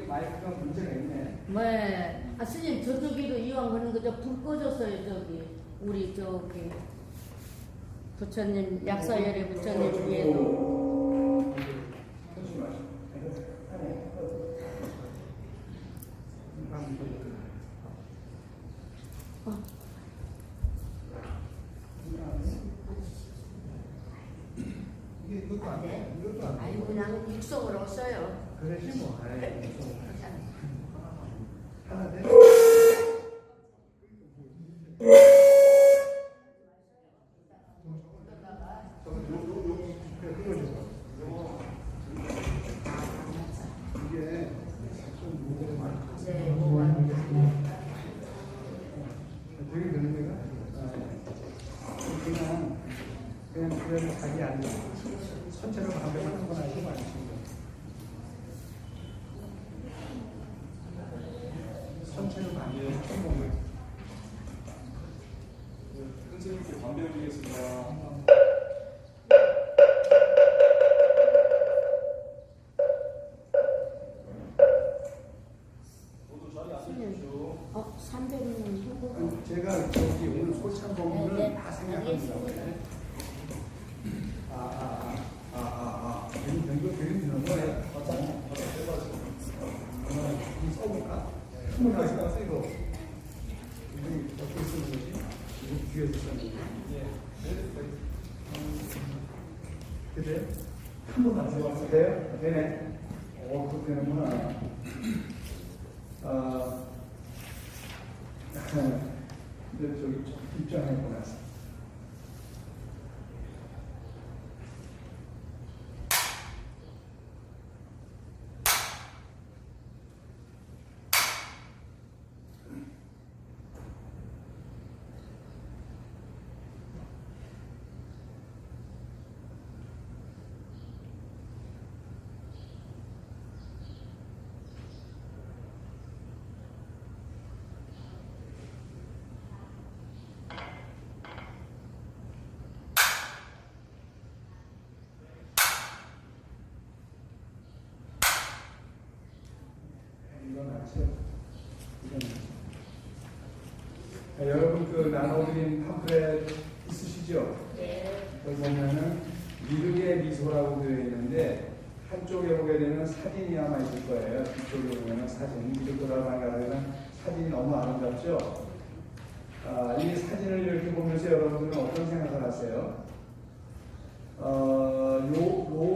마이크가 문제가 있네. 네. 아, 스님, 저쪽에도 이왕 그런 거저 불 꺼졌어요, 저기. 우리 저기. 부처님, 약사열의 부처님 위에도. 조심하시고. 이게 이것도 안 돼. 이것도 안 돼. 아니, 그냥 육성으로 써요. 그러지 뭐. 하나 돼? 이게 좀 무게가 많아. 되게 되는 데가 그냥 자기 안 돼. 선체로 담배만 하고 나시고 안 치고. 선체로 담배를 좀 먹는. 선생님께 담배 드리겠습니다. 모두 자리 앉으십시오. 300년 제가 저기 오늘 소참 보면은 네, 다 생각합니다. 이거 되게 되는 거예요. 이 써볼까? 한번 다시 가서 이거 어떻게 쓰는 거지? 이거 뒤에서 쓰는 거지? 그래요? 한번 다시 해봤어요? 돼요? 되네. 그렇게 되는구나. 근데 저기 입장했구나. 이건 아시죠? 여러분 그 나눠드린 팜플렛 있으시죠? 네. 거기 보면은 미륵의 미소라고 되어 있는데 한쪽에 보게 되면 사진이 아마 있을 거예요. 뒤쪽에 보면은 사진, 미륵도라고 하는 사진이 너무 아름답죠? 이 사진을 이렇게 보면서 여러분들은 어떤 생각을 하세요?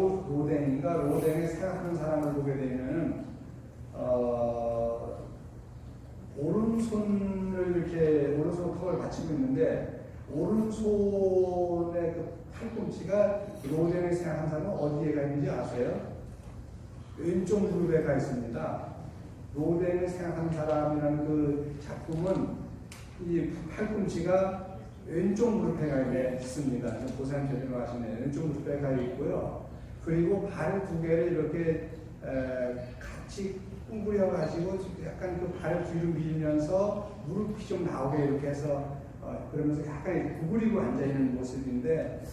로댕이 생각하는 사람을 보게 되면은 오른손을 이렇게 오른손 턱을 받치고 있는데 오른손의 그 팔꿈치가 로댕이 생각하는 사람은 어디에 가 있는지 아세요? 왼쪽 무릎에 가 있습니다. 로댕을 생각하는 사람이라는 그 작품은 이 팔꿈치가 왼쪽 무릎에 가 있습니다. 보사님 제대로 하시네요. 왼쪽 무릎에 가 있고요. 그리고 발 두 개를 이렇게 같이 꿍그려 가지고 약간 그 발 뒤로 밀면서 무릎이 좀 나오게 이렇게 해서 그러면서 약간 구부리고 앉아 있는 모습인데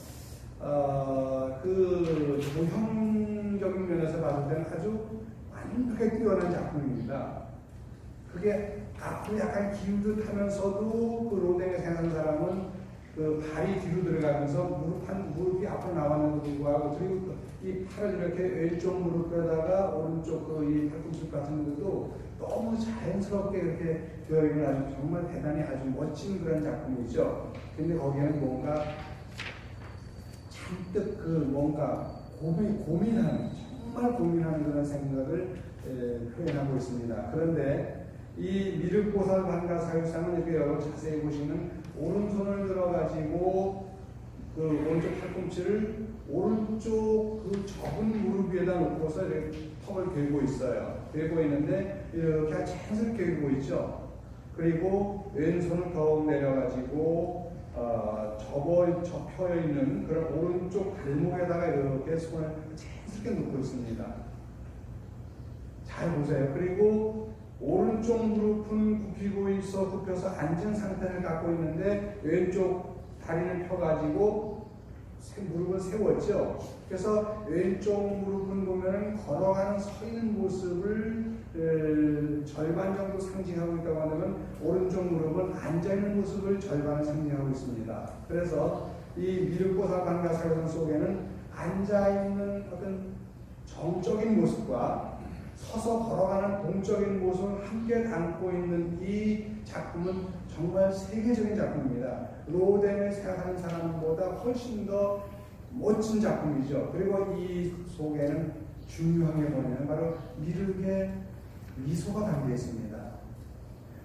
그 모형적인 면에서 봤을 때는 아주 완벽하게 뛰어난 작품입니다. 그게 앞으로 약간 기울듯 하면서도 그 로댕에 생각하는 사람은 그 발이 뒤로 들어가면서 무릎이 앞으로 나왔는데도 불구하고 그리고 이 팔을 이렇게 왼쪽 무릎에다가 오른쪽 이 팔꿈치 같은 것도 너무 자연스럽게 이렇게 되어 있는 아주 정말 대단히 아주 멋진 그런 작품이죠. 근데 거기에는 뭔가 잔뜩 그 뭔가 고민하는 정말 고민하는 그런 생각을 표현하고 있습니다. 그런데 이 미륵보살 반가 사유상은 이렇게 여러분 자세히 보시면 오른손을 들어가지고 그 오른쪽 팔꿈치를 오른쪽 그 접은 무릎 위에다 놓고서 이렇게 턱을 들고 있어요. 들고 있는데 이렇게 자연스럽게 들고 있죠. 그리고 왼손을 더욱 내려가지고 접혀 있는 그런 오른쪽 발목에다가 이렇게 손을 자연스럽게 놓고 있습니다. 잘 보세요. 그리고 오른쪽 무릎은 굽혀서 앉은 상태를 갖고 있는데 왼쪽 다리를 펴가지고 무릎을 세웠죠. 그래서 왼쪽 무릎은 보면은 걸어가는 서 있는 모습을 절반 정도 상징하고 있다고 하면 오른쪽 무릎은 앉아 있는 모습을 절반을 상징하고 있습니다. 그래서 이 미륵보살 반가사유선 속에는 앉아 있는 어떤 정적인 모습과 서서 걸어가는 동적인 모습을 함께 담고 있는 이 작품은 정말 세계적인 작품입니다. 로뎀을 생각하는 사람보다 훨씬 더 멋진 작품이죠. 그리고 이 속에는 중요한 게 뭐냐면 바로 미륵의 미소가 담겨 있습니다.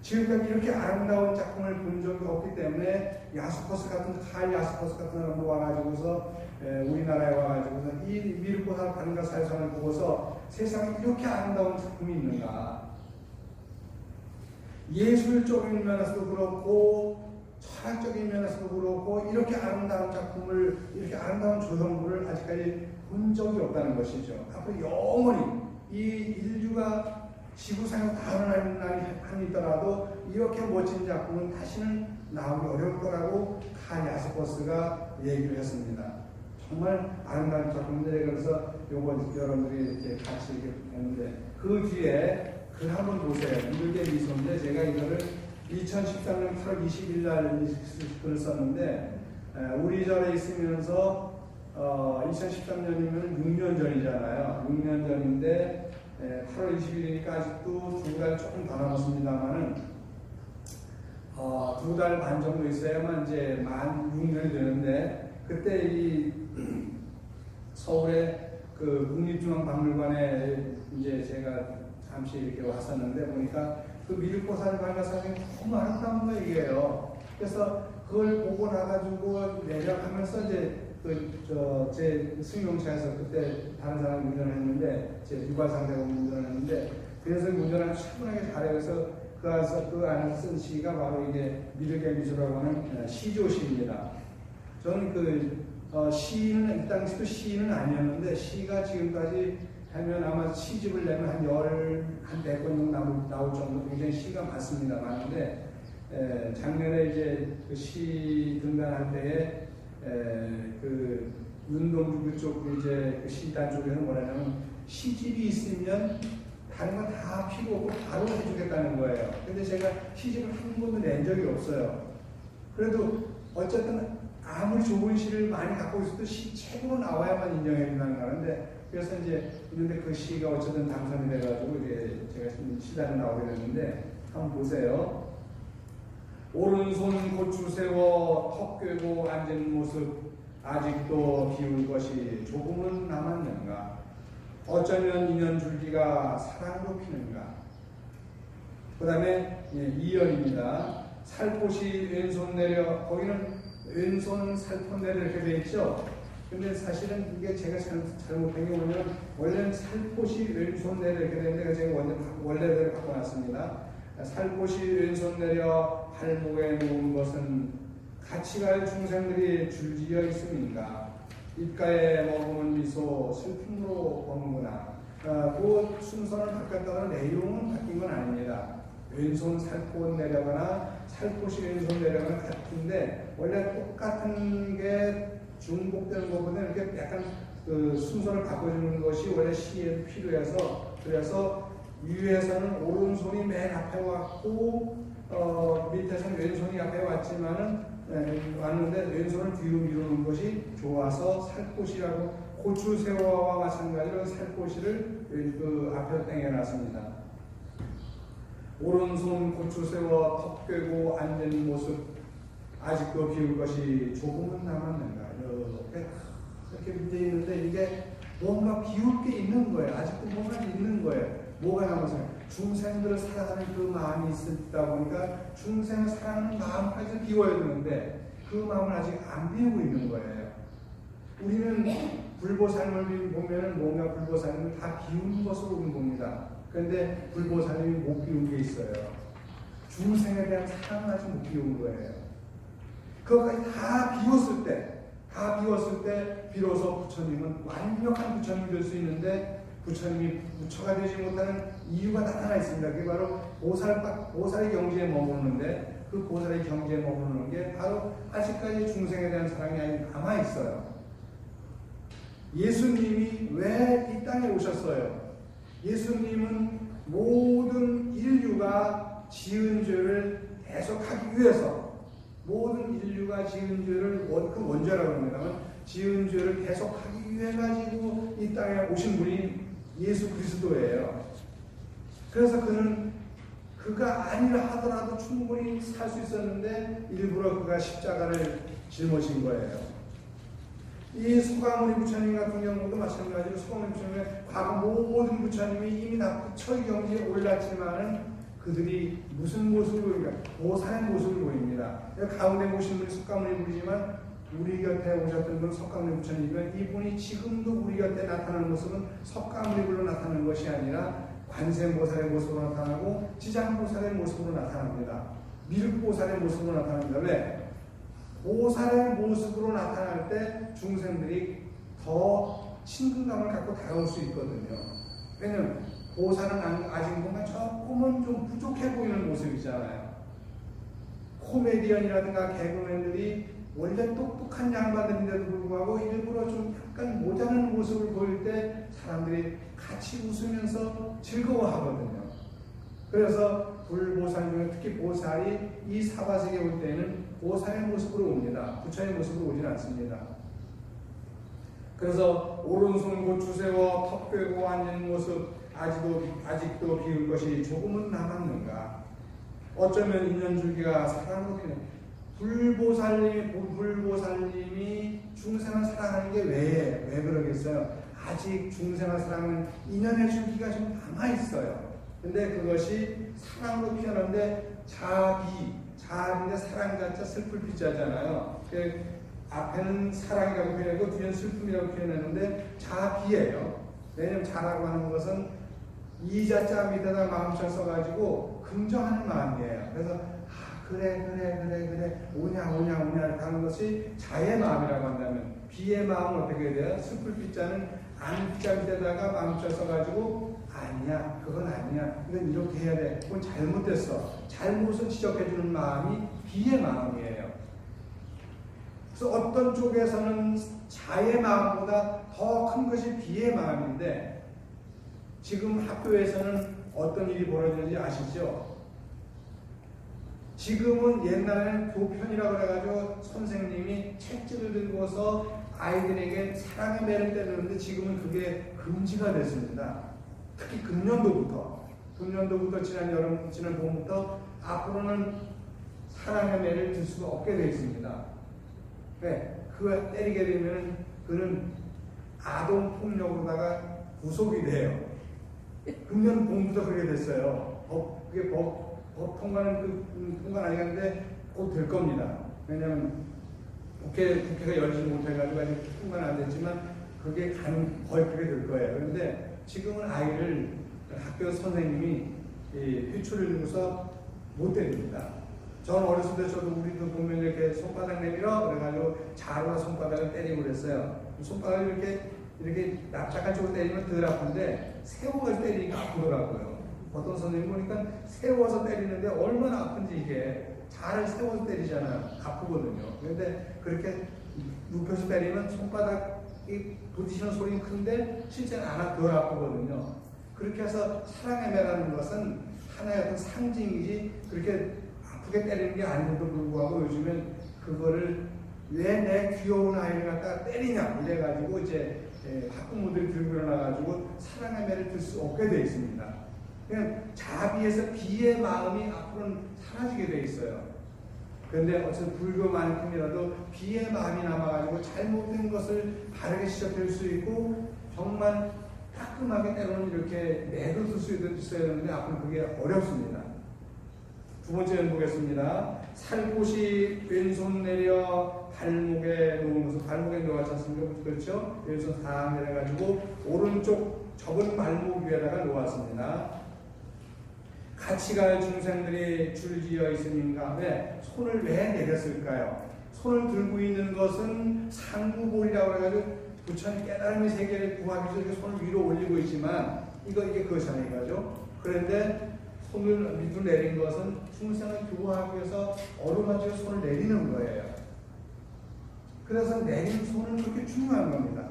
지금까지 이렇게 아름다운 작품을 본 적이 없기 때문에 야스퍼스 같은 칼 야스퍼스 같은 사람 와가지고서 우리나라에 와가지고서 이 미륵보살 반가사유선을 보고서 세상에 이렇게 아름다운 작품이 있는가? 예술적인 면에서도 그렇고 철학적인 면에서도 그렇고 이렇게 아름다운 작품을 이렇게 아름다운 조형물을 아직까지 본 적이 없다는 것이죠. 앞으로 영원히 이 인류가 지구상에 다른 날이 있더라도 이렇게 멋진 작품은 다시는 나오기 어려울 거라고 칼 야스퍼스가 얘기를 했습니다. 정말 아름다운 작품인데 그래서 요번 여러분들이 이렇게 같이 이렇게 했는데 그 뒤에 글 한번 보세요. 미륵의 미소인데 제가 이거를 2013년 8월 20일 날 글을 썼는데 우리 절에 있으면서 2013년이면 6년 전이잖아요. 6년 전인데 8월 20일이니까 아직도 2달 조금 더 남았습니다만은 2달 반 정도 있어야만 이제 만 6년이 되는데 그때 이 서울의 그 국립중앙박물관에 이제 제가 잠시 이렇게 왔었는데 보니까 그 미륵보살 반가사유선이 너무 아름다운 거예요. 그래서 그걸 보고 나가지고 내려가면서 이제 제 승용차에서 그때 다른 사람이 운전을 했는데 제 유발상대가 운전을 했는데 그래서 운전을 충분하게 잘해서 그 안에서 쓴 시가 바로 이게 미륵의 미소라고 하는 시조시입니다. 저는 시는 이 당시도 시는 아니었는데 시가 지금까지 하면 아마 시집을 내면 한 100권 정도 나올 정도 굉장히 시가 많습니다. 많은데 작년에 이제 그 시 등단할 때에 그 윤동주 그쪽 이제 그 시단 쪽에는 뭐냐면 시집이 있으면 다른 건 다 필요 없고 바로 해주겠다는 거예요. 근데 제가 시집을 한 번도 낸 적이 없어요. 그래도 어쨌든 아무리 좋은 시를 많이 갖고 있어도 책으로 나와야만 인정해 준다는 거는데 그래서 이제 근데 그 시가 어쨌든 당선이 돼가지고 이제 제가 시단에 나오게 됐는데 한번 보세요. 오른손 고추 세워 턱 꿰고 앉은 모습 아직도 비울 것이 조금은 남았는가? 어쩌면 인연 줄기가 사랑으로 피는가? 그 다음에 2열입니다. 살포시 왼손 내려 거기는 왼손 살포 내려 이렇게 되어 있죠. 근데 사실은 이게 제가 잘못한 게 뭐냐면 원래는 살포시 왼손 내려 이렇게 되는데 제가 원래대로 바꿔놨습니다. 살포시 왼손 내려 발목에 놓은 것은 같이 갈 중생들이 줄지어 있음인가? 입가에 머무는 미소 슬픔으로 보는구나. 그 순서를 바꿨다는 내용은 바뀐 건 아닙니다. 왼손 살포 내려가나 살포시 왼손 내려가나 같은데 원래 똑같은 게 중복되는 것보다 이렇게 약간 그 순서를 바꿔주는 것이 원래 시에 필요해서 그래서 위에서는 오른손이 맨 앞에 왔고 밑에서는 왼손이 앞에 왔는데 왼손을 뒤로 미루는 것이 좋아서 살포시라고 고추새우와 마찬가지로 살포시를 그 앞에 땡겨놨습니다. 오른손 고추새우 턱 꿰고 앉은 모습 아직도 비울 것이 조금은 남았는가 이렇게 문제 있는데 이게 뭔가 비울 게 있는 거예요. 아직도 뭔가 있는 거예요. 뭐가 남았어요? 중생들을 사랑하는 그 마음이 있다 보니까 중생을 사랑하는 마음까지 비워야 되는데 그 마음을 아직 안 비우고 있는 거예요. 우리는 불보살님을 보면은 뭔가 불보살님을 다 비운 것으로 봅니다. 그런데 불보살님이 못 비운 게 있어요. 중생에 대한 사랑을 아직 못 비운 거예요. 그것까지 다 비웠을 때 비로소 부처님은 완벽한 부처님이 될 수 있는데 부처님이 부처가 되지 못하는 이유가 나타나 있습니다. 그게 바로 보살의 경지에 머무르는데 그 보살의 경지에 머무르는 게 바로 아직까지 중생에 대한 사랑이 아직 남아 있어요. 예수님이 왜 이 땅에 오셨어요? 예수님은 모든 인류가 지은 죄를 대속하기 위해서, 모든 인류가 지은 죄를 그 원죄라고 합니다만 지은 죄를 대속하기 위해 가지고 이 땅에 오신 분이 예수 그리스도예요. 그래서 그는 그가 아니라 하더라도 충분히 살 수 있었는데 일부러 그가 십자가를 짊어진 거예요. 이 소가모니 부처님 같은 경우도 마찬가지로 소가모니 부처님의 과거 모든 부처님이 이미 다 부처의 경지에 올랐지만은 그들이 무슨 모습을 보입니까? 보살의 모습을 보입니다. 가운데 보신 분이 석가모니 부리지만 우리 곁에 오셨던 분은 석가모니 부처님이면 이분이 지금도 우리 곁에 나타나는 모습은 석가모니 불로 나타나는 것이 아니라 관세음보살의 모습으로 나타나고 지장보살의 모습으로 나타납니다. 미륵보살의 모습으로 나타납니다. 왜? 보살의 모습으로 나타날 때 중생들이 더 친근감을 갖고 다가올 수 있거든요. 왜냐면 보살은 아직 뭔가 조금은 좀 부족해 보이는 모습이잖아요. 코미디언이라든가 개그맨들이 원래 똑똑한 양반들인데도 불구하고 일부러 좀 약간 모자란 모습을 보일 때 사람들이 같이 웃으면서 즐거워하거든요. 그래서 불보살 중에 특히 보살이 이 사바세계에 올 때는 보살의 모습으로 옵니다. 부처의 모습으로 오진 않습니다. 그래서 오른손 곧 주세워 턱 꿰고 앉는 모습 아직도 비울 것이 조금은 남았는가. 어쩌면 인연줄기가 사랑으로 피는 불보살님이 중생을 사랑하는 게 왜 그러겠어요? 아직 중생을 사랑하는 인연의 줄기가 좀 남아있어요. 근데 그것이 사랑으로 피어나는데 자비인데 사랑 자체 슬플 피자잖아요. 앞에는 사랑이라고 표현하고 뒤에는 슬픔이라고 표현하는데 자비예요. 왜냐면 자라고 하는 것은 이 자자 밑에다 마음처럼 써가지고 긍정하는 마음이에요. 그래서 그래 오냐 하는 것이 자의 마음이라고 한다면 비의 마음은 어떻게 돼요? 슬플 피자는 안 피자 밑에다가 마음처럼 써가지고 아니야, 그건 아니야, 이건 이렇게 해야 돼, 그건 잘못됐어, 잘못을 지적해주는 마음이 비의 마음이에요. 그래서 어떤 쪽에서는 자의 마음보다 더 큰 것이 비의 마음인데 지금 학교에서는 어떤 일이 벌어지는지 아시죠? 지금은 옛날에는 교편이라고 해가지고 선생님이 책지를 들고서 아이들에게 사랑의 매를 때리는데 지금은 그게 금지가 됐습니다. 특히 금년도부터 지난 봄부터 앞으로는 사랑의 매를 들 수가 없게 되어 있습니다. 네, 그걸 때리게 되면 그는 아동폭력으로다가 구속이 돼요. 금년 봄부터 그렇게 됐어요. 그게 법 통과는 통과는 아니겠는데 곧 될 겁니다. 왜냐하면 국회가 열리지 못해가지고 아직 통과는 안 됐지만 그게 거의 그렇게 될 거예요. 그런데 지금은 아이를 학교 선생님이 회초리를 들고서 못 때립니다. 저는 어렸을 때 저도 우리도 보면 이렇게 손바닥 내밀어 그래가지고 자루나 손바닥을 때리고 그랬어요. 손바닥을 이렇게 납작한 쪽으로 때리면 덜 아픈데 세워서 때리니까 아프더라고요. 어떤 선생님 보니까 세워서 때리는데 얼마나 아픈지 이게 자를 세워서 때리잖아요. 아프거든요. 그런데 그렇게 눕혀서 때리면 손바닥이 부딪히는 소리는 큰데 실제는 덜 아프거든요. 그렇게 해서 사랑의 매라는 것은 하나의 어떤 상징이지 그렇게 아프게 때리는 게 아닌데도 불구하고 요즘엔 그거를 왜 내 귀여운 아이를 갖다가 때리냐 이래가지고 이제 학부모들이 들고 일어나가지고 사랑의 매를 들 수 없게 돼 있습니다. 그냥 자비에서 비의 마음이 앞으로는 사라지게 돼 있어요. 그런데 어쨌든 불교만큼이라도 비의 마음이 남아가지고 잘못된 것을 바르게 지적할 수 있고 정말 따끔하게 때로는 이렇게 내도줄 수 있어야 되는데 앞으로 그게 어렵습니다. 두 번째 보겠습니다. 살포시 왼손 내려 발목에 놓은 것은 발목에 놓았지 않습니까? 그렇죠? 왼손 다 내려가지고 오른쪽 접은 발목 위에다가 놓았습니다. 같이 갈 중생들이 줄지어 있으니까 손을 왜 내렸을까요? 손을 들고 있는 것은 상구볼이라고 해가지고 부처님 깨달음의 세계를 구하기 위해서 손을 위로 올리고 있지만 이게 그것이잖아요, 이거죠. 그런데 손을 밑으로 내린 것은 중생을 교화하기 위해서 어루만지고 손을 내리는 거예요. 그래서 내린 손은 그렇게 중요한 겁니다.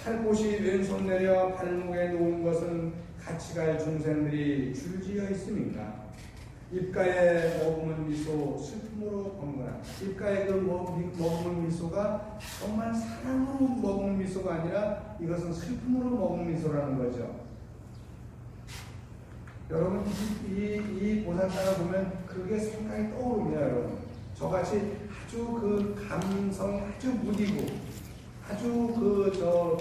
살포시 왼손 내려 발목에 놓은 것은 같이 갈 중생들이 줄지어 있음인가. 입가에 머금은 미소 슬픔으로 번거나. 입가에 그 머금은 미소가 정말 사랑으로 머금은 미소가 아니라 이것은 슬픔으로 머금은 미소라는 거죠. 여러분 이 보살따라 보면 그게 생각이 떠오릅니다. 여러분 저같이 아주 그 감성이 아주 무디고 아주 그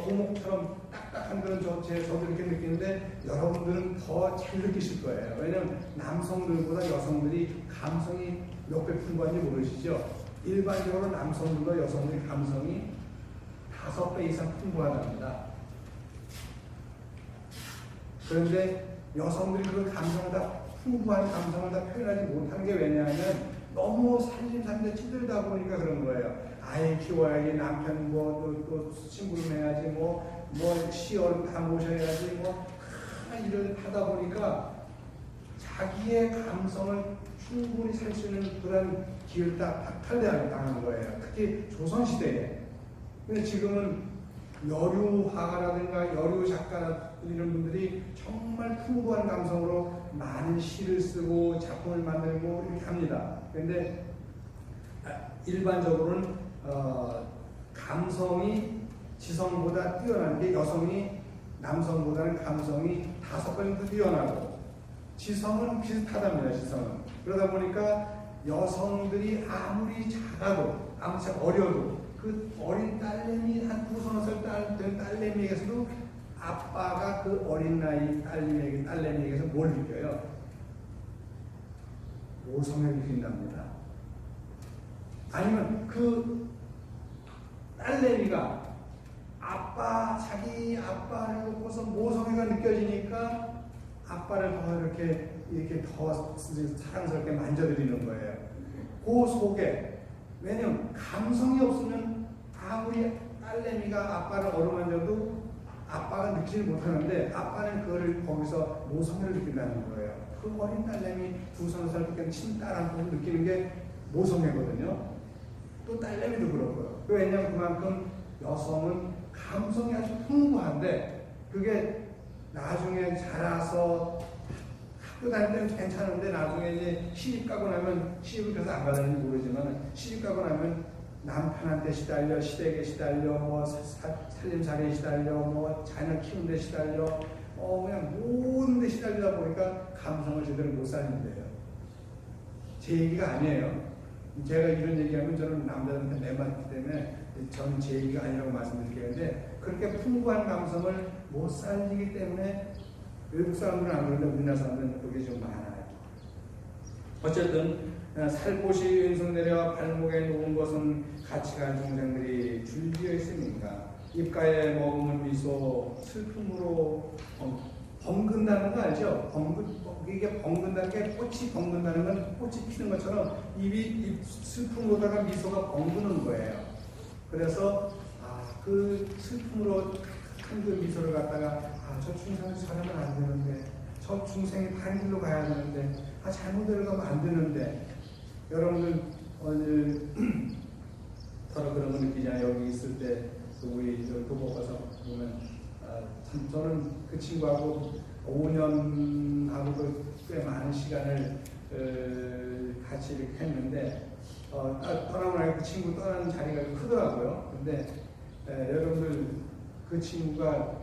고목처럼 딱딱한 그런 저도 이렇게 느끼는데 여러분들은 더 잘 느끼실 거예요. 왜냐하면 남성들보다 여성들이 감성이 몇 배 풍부한지 모르시죠? 일반적으로 남성들과 여성들의 감성이 5배 이상 풍부하답니다. 그런데 여성들이 그 감성을 다 풍부한 감성을 다 표현하지 못한 게 왜냐하면 너무 살림살이에 찌들다 보니까 그런 거예요. 아이 키워야지, 남편 또 친구를 해야지, 시어른 다 모셔야지, 일을 하다 보니까 자기의 감성을 충분히 살 수 있는 그런 기회를 다 박탈당하는 거예요. 특히 조선시대에. 근데 지금은 여류 화가라든가 여류 작가 이런 분들이 정말 풍부한 감성으로 많은 시를 쓰고 작품을 만들고 이렇게 합니다. 그런데 일반적으로는 감성이 지성보다 뛰어난 게 여성이 남성보다는 감성이 5배 뛰어나고 지성은 비슷하답니다. 지성은. 그러다 보니까 여성들이 아무리 작아도 아무리 어려도 그 어린 딸내미 한 2-3살 된 딸내미에게서도 아빠가 그 어린 나이 딸내미에게서 뭘 느껴요? 모성을 느낀답니다. 아니면 그 딸내미가 자기 아빠를 보고서 모성애가 느껴지니까 아빠를 더 이렇게 더 사랑스럽게 만져드리는 거예요. 그 속에 왜냐면 감성이 없으면 아무리 딸내미가 아빠를 어루만져도 아빠가 느끼지 못하는데 아빠는 그거를 거기서 모성애를 느낀다는 거예요. 그 어린 딸내미 2-3살 때 친딸한테 느끼는 게 모성애거든요. 또 딸내미도 그렇고요. 왜냐하면 그만큼 여성은 감성이 아주 풍부한데 그게 나중에 자라서 학교 다닐 때는 괜찮은데 나중에 이제 시집 가고 나면 시집을 그래서 안 가는지 모르지만 시집 가고 나면 남편한테 시달려 시댁에 시달려 살림살이에 시달려 자녀 키우는 데 시달려 그냥 모든 데 시달리다 보니까 감성을 제대로 못 살린대요. 제 얘기가 아니에요. 제가 이런 얘기하면 저는 남자들한테 내 맞기 때문에 저는 제 얘기가 아니라고 말씀드리겠는데 그렇게 풍부한 감성을 못 살리기 때문에 외국 사람들은 안 그러는데 우리나라 사람들은 그게 좀 많아요. 어쨌든 살포시 왼손 내려 발목에 놓은 것은 같이 간 중생들이 줄지어 있으니까 입가에 머금은 미소 슬픔으로 벙근다는 거 알죠? 이게 벙근다는 게 꽃이 벙근다는 건 꽃이 피는 것처럼 입이 슬픔으로다가 미소가 벙그는 거예요. 그래서 그 슬픔으로 큰 그 미소를 갖다가 저 중생을 살아면 안 되는데 저 중생이 다른 길로 가야 되는데 잘못 들어가면 안 되는데 여러분들 서로 그런 거 느끼잖아요. 여기 있을 때 우리 도보 가서 보면 참 저는 그 친구하고 5년하고도 꽤 많은 시간을 같이 이렇게 했는데 떠나고 나니까 그 친구 떠나는 자리가 크더라고요. 근데 여러분들 그 친구가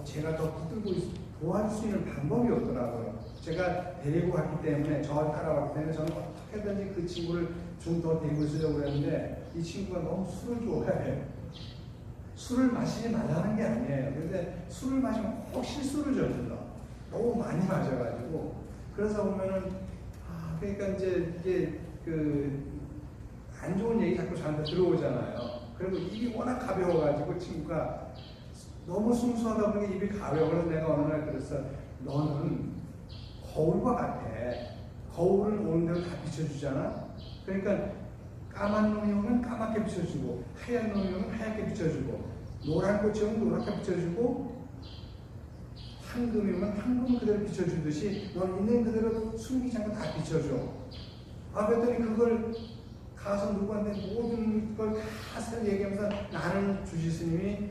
제가 더 붙들고 도와줄 수 있는 방법이 없더라고요. 제가 데리고 갔기 때문에 저를 따라왔기 때문에 저는 어떻게든지 그 친구를 좀 더 데리고 있으려고 했는데 이 친구가 너무 술을 좋아해요. 술을 마시지 말라는 게 아니에요. 그런데 술을 마시면 혹 실수를 저질러. 너무 많이 마셔가지고. 그래서 보면은, 그러니까 이제 이게 안 좋은 얘기 자꾸 저한테 들어오잖아요. 그리고 입이 워낙 가벼워가지고 친구가 너무 순수하다 보니까 입이 가벼워. 그래서 내가 어느 날 그랬어. 너는 거울과 같아. 거울은 오는 대로 다 비춰주잖아. 그러니까 까만 놈이 오면 까맣게 비춰주고 하얀 놈이 오면 하얗게 비춰주고 노란 꽃이 오면 노랗게 비춰주고 황금이 오면 황금을 그대로 비춰주듯이 넌 있는 그대로 숨기지 않고 다 비춰줘. 그랬더니 그걸 가서 누구한테 모든 걸 다 얘기하면서 나는 주지스님이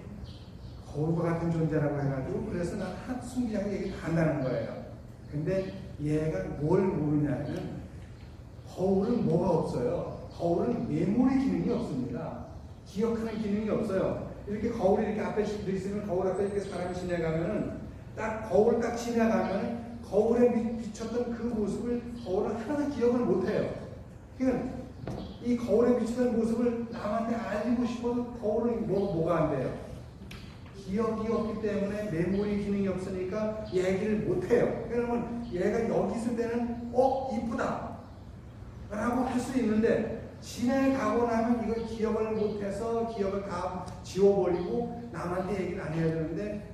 거울과 같은 존재라고 해가지고 그래서 난 숨기자고 얘기 다 한다는 거예요. 근데 얘가 뭘 모르냐면 거울은 뭐가 없어요. 거울은 메모리 기능이 없습니다. 기억하는 기능이 없어요. 이렇게 거울이 이렇게 앞에 있으면 거울 앞에 이렇게 사람이 지나가면은 딱 거울 딱 지나가면 거울에 비쳤던 그 모습을 거울은 하나도 기억을 못해요. 그러니까 이 거울에 비치는 모습을 남한테 알리고 싶어도 거울은 뭐가 안 돼요. 기억이 없기 때문에 메모리 기능이 없으니까 얘기를 못해요. 그러면 얘가 여기 있을 때는 이쁘다 라고 할 수 있는데 지나가고 나면 이걸 기억을 못해서 기억을 다 지워버리고 남한테 얘기를 안 해야 되는데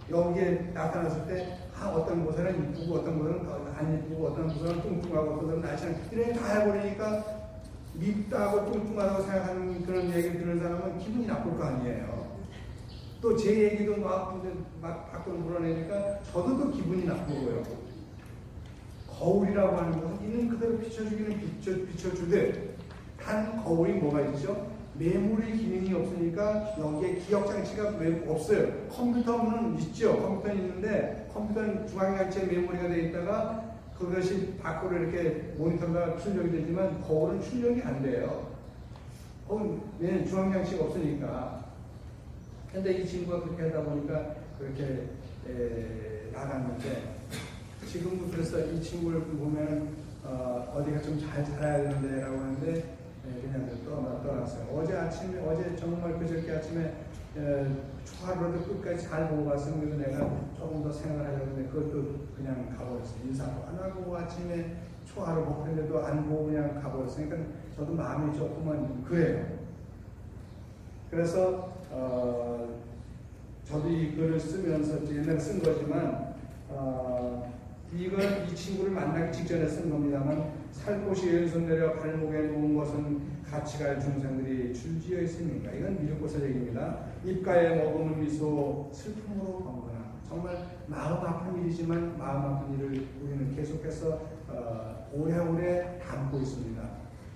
여기에 나타났을 때 어떤 곳에는 이쁘고 어떤 곳에는 안 이쁘고 어떤 곳에는 뚱뚱하고 어떤 곳에는 날씬하고 이렇게 다 해버리니까 밉다고 뚱뚱하다고 생각하는 그런 얘기를 듣는 사람은 기분이 나쁠 거 아니에요. 또 제 얘기도 막 밖으로 물어내니까 저도 또 기분이 나쁘고요. 거울이라고 하는 것은 있는 그대로 비춰주기는 비춰주되 단 거울이 뭐가 있죠? 메모리 기능이 없으니까 여기에 기억 장치가 없어요. 컴퓨터는 있죠. 컴퓨터는 있는데 컴퓨터는 중앙장치에 메모리가 되어 있다가 그것이 밖으로 이렇게 모니터가 출력이 되지만 거울은 출력이 안 돼요. 왜냐면 중앙장치가 없으니까. 근데 이 친구가 그렇게 하다 보니까 그렇게 나갔는데 지금도 그래서 이 친구를 보면 어디가 좀 잘 자라야 되는데 라고 하는데 그냥 떠났어요. 어제 정말 그저께 아침에 초하루라도 끝까지 잘 보고 갔으면 그래서 내가 조금 더 생각하려고 했는데 그것도 그냥 가버렸어요. 인사도 안 하고 아침에 초하루 먹는데도 안 보고 그냥 가버렸어요. 그러니까 저도 마음이 조금은 그래요. 그래서 저도 이 글을 쓰면서 옛날에 쓴 거지만 이건 이 친구를 만나기 직전에 쓴 겁니다만 살 곳이 왼손 내려 발목에 놓은 것은 같이 갈 중생들이 줄지어 있습니까? 이건 미륵보살 얘기입니다. 입가에 머금은 미소 슬픔으로 번거나 정말 마음 아픈 일이지만 마음 아픈 일을 우리는 계속해서 오래오래 담고 있습니다.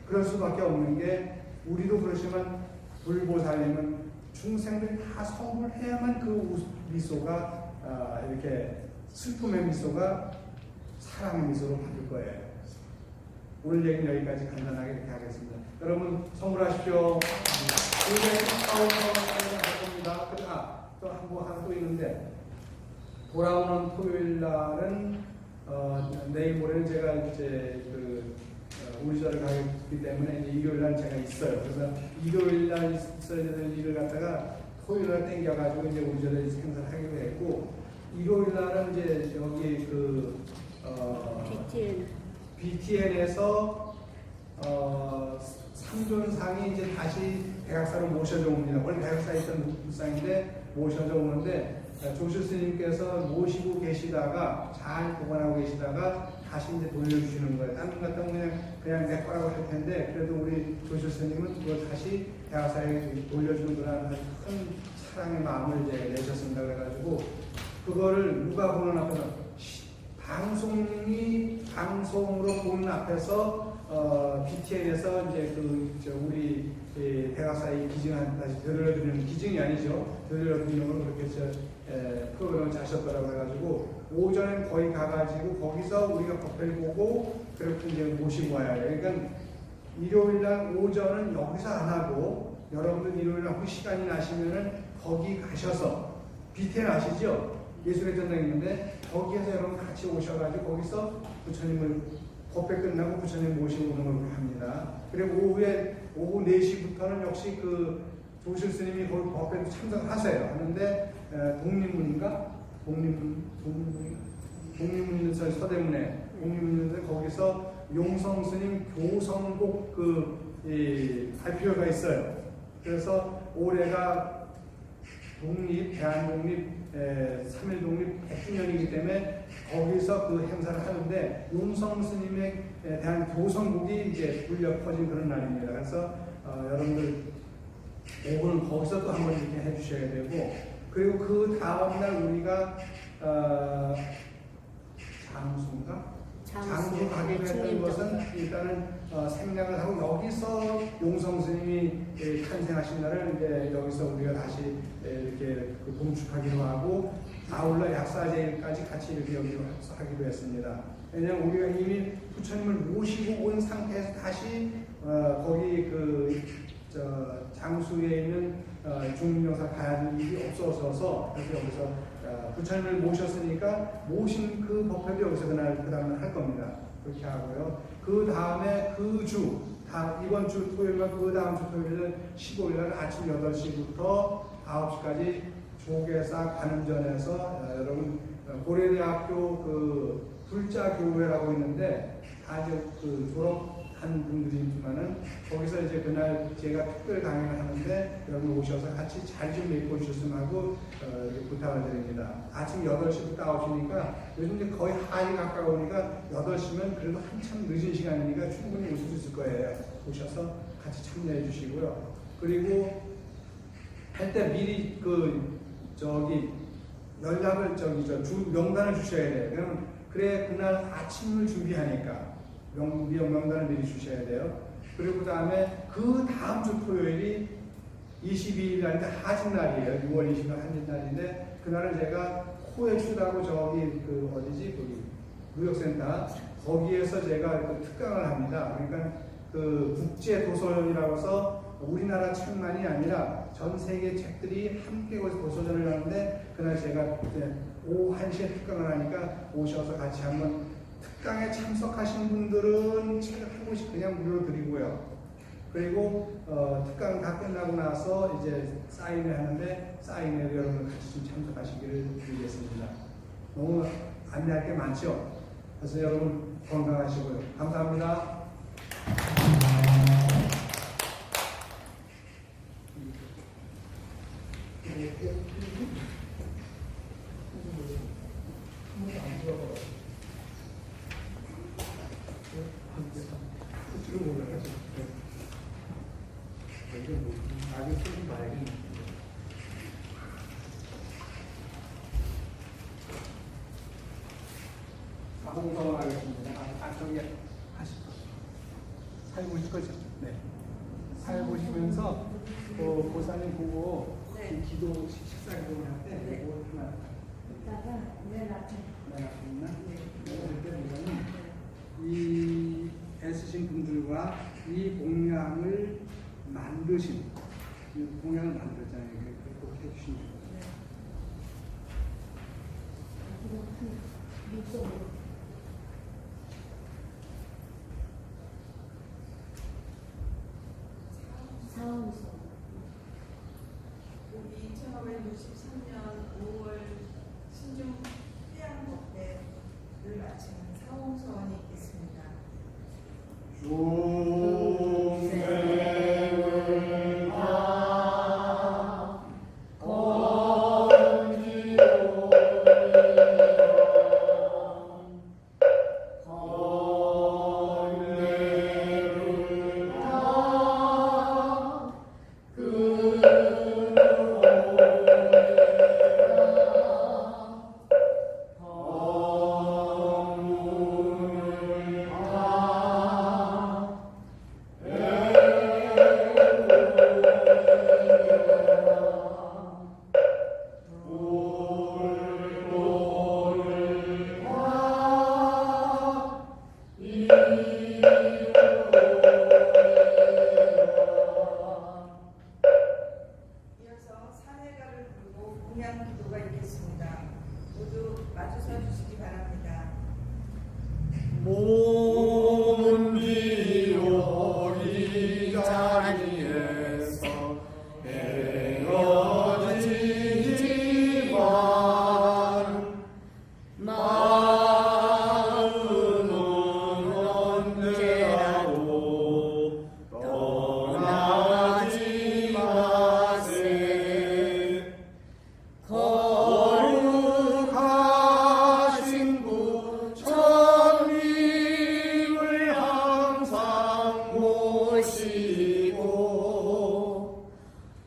그럴 수밖에 없는 게 우리도 그렇지만 불보살님은 중생들 다 성불 해야만 그 미소가 이렇게 슬픔의 미소가 사랑의 미소로 바뀔 거예요. 오늘 얘기는 여기까지 간단하게 이렇게 하겠습니다. 여러분 성불하십시오. 굉장히 가까운 성불을 할 겁니다. 또 한 번 하나 또 있는데 돌아오는 토요일 날은 내일 모레는 제가 이제 우리 절에 가기 때문에 이제 일요일 날 제가 있어요. 그래서 일요일 날 있어야 되는 일을 갖다가 토요일 날 땡겨가지고 이제 우리 절에 행사를 하기로 했고 일요일 날은 이제 여기 BTN에서 삼존상이 이제 다시 백악사로 모셔져 옵니다. 원래 백악사에 있던 불상인데 모셔져 오는데 조실 스님께서 모시고 계시다가 잘 보관하고 계시다가 다시 이제 돌려주시는 거예요. 다른 것 같으면 그냥 내 거라고 할 텐데 그래도 우리 조실 스님은 그걸 다시 백악사에 돌려주는 그런 큰 사랑의 마음을 이제 내셨습니다. 그래가지고 그거를 누가 보는 앞에서 방송으로 보는 앞에서 BTN에서 이제 우리 백악사의 기증한 다시 들려드리는 기증이 아니죠. 들려드리는 걸 그렇게 프로그램을 짜셨더라고 해가지고 오전에 거기 가가지고 거기서 우리가 법회를 보고 그렇게 이제 모시고 와야 해요. 그러니까 일요일날 오전은 여기서 안 하고 여러분들 일요일날 혹시 시간이 나시면은 거기 가셔서 BTN 아시죠? 예술의 전당이 있는데 거기에서 여러분 같이 오셔가지고 거기서 부처님을 법회 끝나고 부처님 모시고 오는 걸 합니다. 그리고 오후 4시부터는 역시 조실 스님이 거기 법회도 참석하세요. 하는데 독립문인가? 독립문 서대문에 독립문인데 거기서 용성 스님 교성곡 발표가 있어요. 그래서 올해가 대한독립 3일 독립 100주년이기 때문에 거기서 그 행사를 하는데 용성 스님에 대한 교성곡이 이제 울려 퍼진 그런 날입니다. 그래서 여러분들 오후는 거기서 또 한번 이렇게 해주셔야 되고 그리고 그 다음날 우리가 장수 가기로 했던 것은 일단은 생략을 하고 여기서 용성 스님이 탄생하신 날을 이제 여기서 우리가 다시 이렇게 봉축하기로 하고 아울러 약사제일까지 같이 이렇게 여기로 하기로 했습니다. 왜냐하면 우리가 이미 부처님을 모시고 온 상태에서 다시 거기 장수에 있는 중림명사 가야 할 일이 없어서서 그래서 여기서 부처님을 모셨으니까 모신 그 법회도 여기서 그 다음에 할 겁니다. 그렇게 하고요. 그 다음에 이번 주 토요일과 그 다음 주 토요일은 15일날 아침 8시부터 9시까지 조계사 관음전에서 여러분 고려대학교 불자교회라고 있는데 다 이제 졸업한 분들이지만은 거기서 이제 그날 제가 특별 강연을 하는데 여러분 오셔서 같이 잘 좀 메꿔 주셨으면 하고 부탁을 드립니다. 아침 8시부터 9시니까 요즘 이제 거의 한이 가까우니까 8시면 그래도 한참 늦은 시간이니까 충분히 오실 수 있을 거예요. 오셔서 같이 참여해 주시고요. 그리고 할 때 미리 연락을 명단을 주셔야 돼요. 그러면 그래 그날 아침을 준비하니까 명단을 미리 주셔야 돼요. 그리고 그 다음에 그 다음 주 토요일이 22일 날인데 하진날이에요. 6월 20일 하진날인데 그날은 제가 코에추라고 거기 무역센터 거기에서 제가 특강을 합니다. 그러니까 국제도서전이라고 해서 우리나라 책만이 아니라 전 세계 책들이 함께 거기서 도서전을 하는데 그날 제가 오후 1시에 특강을 하니까 오셔서 같이 한번 특강에 참석하신 분들은 책을 한 권씩 그냥 무료로 드리고요. 그리고 특강 다 끝나고 나서 이제 사인을 하는데 사인회도 여러분 같이 좀 참석하시기를 드리겠습니다. 너무 안내할 게 많죠? 그래서 여러분 건강하시고요. 감사합니다. 봉성하겠습니다. 저기 살 보실 거죠? 네. 살 보시면서 보살님 보고 기도 식사 기도를 할 때 뭐 하나 이따가 맨 앞에 있나? 이거는 이 애쓰신 분들과 이 공양을 만드신 이 공양을 만들었잖아요. 그렇게 해주시면 좋겠어요. 육성으로 사원서 우리 2563년 5월 신중 태양법회를 마치는 사홍서원이 있겠습니다. 이어서 사례가를 부르고 공양 기도가 있겠습니다. 모두 마주서 주시기 바랍니다. 몸은 비오리 자리에서 헤어지지만 마음은 언제라도 떠나지 마세. 거룩하신 부처님을 항상 모시고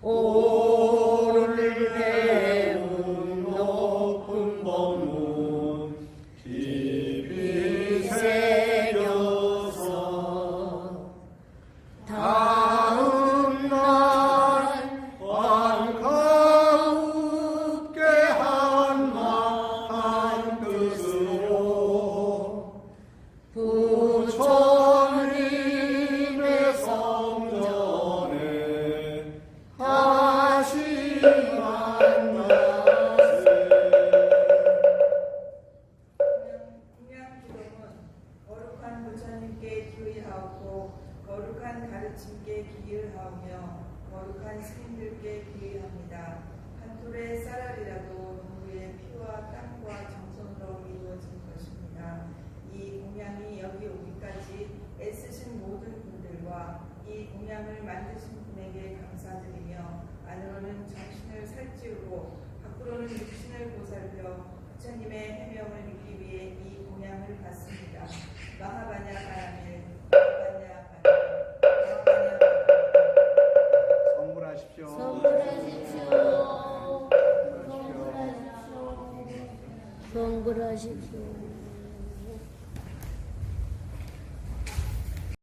오늘 배운 높은 법문 아뢰나오며 거룩한 스님들께 기회합니다. 한 톨의 쌀알이라도 농부의 피와 땀과 정성으로 이루어진 것입니다. 이 공양이 여기 오기까지 애쓰신 모든 분들과 이 공양을 만드신 분에게 감사드리며 안으로는 정신을 살찌우고 밖으로는 육신을 보살펴 부처님의 해명을 믿기 위해 이 공양을 받습니다. 마하바냐 바라밀 마하바냐 바라밀 마하바냐 성불하십시오. 성불하십시오. 성불하십시오. 성불하십시오.